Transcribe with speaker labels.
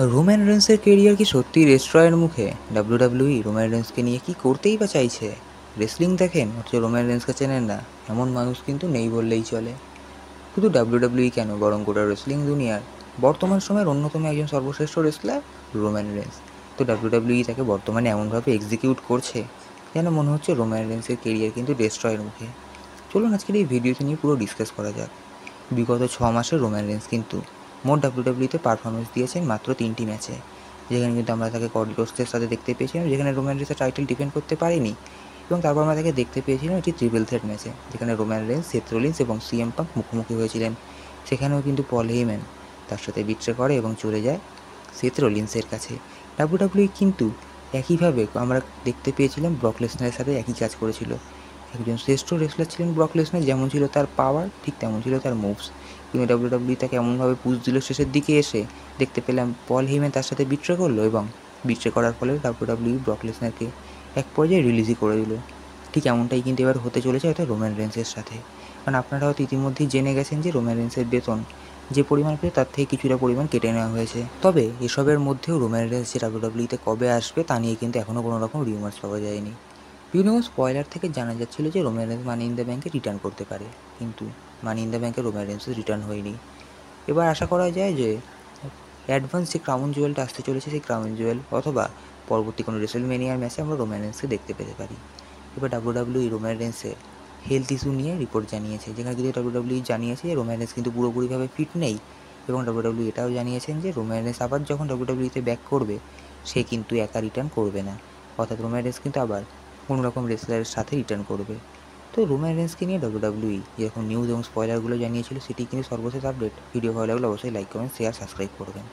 Speaker 1: Roman রেন্সের career কি সত্যি রেস্ট্রয়ের মুখে? ডাব্লিউডাব্লিউই রোমান রেন্সকে নিয়ে কি করতেই বা চাইছে? রেসলিং দেখেন অথচ রোমান রেন্সকে চেনেন না, এমন মানুষ কিন্তু নেই বললেই চলে। শুধু ডাব্লিউডাব্লিউই কেন, বরং গোটা রেসলিং দুনিয়ার বর্তমান সময়ের অন্যতম একজন সর্বশ্রেষ্ঠ রেসলার রোমান রেন্স। তো ডাব্লিউডাব্লিউই তাকে বর্তমানে এমনভাবে এক্সিকিউট করছে যেন মনে হচ্ছে রোমান রেন্সের কেরিয়ার কিন্তু রেস্ট্রয়ের মুখে। চলুন আজকের এই ভিডিওতে নিয়ে পুরো ডিসকাস করা যাক। বিগত 6 মাসে রোমান রেন্স কিন্তু মোট ডাব্লিউডাব্লিউতে পারফরমেন্স দিয়েছেন মাত্র 3টি ম্যাচে, যেখানে কিন্তু আমরা তাকে কডি রোডসের সাথে দেখতে পেয়েছিলাম, যেখানে রোমান রেন্সের টাইটেল ডিফেন্ড করতে পারেনি। এবং তারপর আমরা তাকে দেখতে পেয়েছিলাম একটি ট্রিপল থ্রেট ম্যাচে, যেখানে রোমান রেন্স, সেথ রোলিন্স এবং সিএম পাঙ্ক মুখোমুখি হয়েছিলেন। সেখানেও কিন্তু পল হেইম্যান তার সাথে বিট্রে করে এবং চলে যায় সেথ রোলিন্সের কাছে। ডাব্লিউডাব্লিউই কিন্তু একইভাবে আমরা দেখতে পেয়েছিলাম ব্রক লেসনারের সাথে একই কাজ করেছিল। একজন শ্রেষ্ঠ রেসলার ছিলেন ব্রক লেসনার, যেমন ছিল তার পাওয়ার ঠিক তেমন ছিল তার মুভস। কিন্তু ডাব্লিউডাব্লিউ তাকে এমনভাবে পুশ দিল, শেষের দিকে এসে দেখতে পেলাম পল হেইম্যান তার সাথে বিট্রে করলো এবং বিট্রে করার ফলে ডাব্লিউডাব্লিউ ব্রক লেসনারকে এক পর্যায়ে রিলিজই করে দিল। ঠিক এমনটাই কিন্তু এবার হতে চলেছে হয়তো রোমান রেন্সের সাথে। কারণ আপনারা হয়তো ইতিমধ্যেই জেনে গেছেন যে রোমান রেন্সের বেতন যে পরিমাণ পেয়ে তার থেকে কিছুটা পরিমাণ কেটে নেওয়া হয়েছে। তবে এসবের মধ্যেও রোমান রেন্স যে ডাব্লিউডাব্লিউতে কবে আসবে তা নিয়ে কিন্তু এখনও কোনো রকম রিউমার্স পাওয়া যায়নি। বিভিন্ন স্পয়লার থেকে জানা যাচ্ছিল যে Roman Reigns money in the ব্যাঙ্কে রিটার্ন করতে পারে, কিন্তু মানি ইন দ্য ব্যাঙ্কে রোমান রেন্সের রিটার্ন হয়নি। এবার আশা করা যায় যে অ্যাডভান্স যে ক্রাউন জুয়েলটা আসতে চলেছে, সেই ক্রাউন জুয়েল অথবা পরবর্তী কোনো রেসলম্যানিয়ার ম্যাচে আমরা রোমান রেন্সকে দেখতে পেতে পারি। এবার ডাব্লিউডাব্লিউই রোমান রেন্সের হেলথ ইস্যু নিয়ে রিপোর্ট জানিয়েছে, যেখানে কিন্তু ডাব্লিউডাব্লিউ জানিয়েছে যে রোমান রেন্স কিন্তু পুরোপুরিভাবে ফিট নেই। এবং ডাব্লিউডাব্লিউ এটাও জানিয়েছেন যে রোমান রেন্স আবার যখন ডাব্লিউডাব্লিউতে ব্যাক করবে, সে কিন্তু একা রিটার্ন করবে না, অর্থাৎ রোমান রেন্স কিন্তু আবার কোনো রকম রেসলারের সাথে রিটার্ন করবে। তো রোমান রেন্সকে নিয়ে ডাব্লিউডাব্লিউই যেরকম নিউজ এবং স্পয়লারগুলো জানিয়েছিল, সেটি কিন্তু সর্বশেষ আপডেট। ভিডিও ভালো লাগলে অবশ্যই লাইক, কমেন্ট, শেয়ার, সাবস্ক্রাইব করবেন।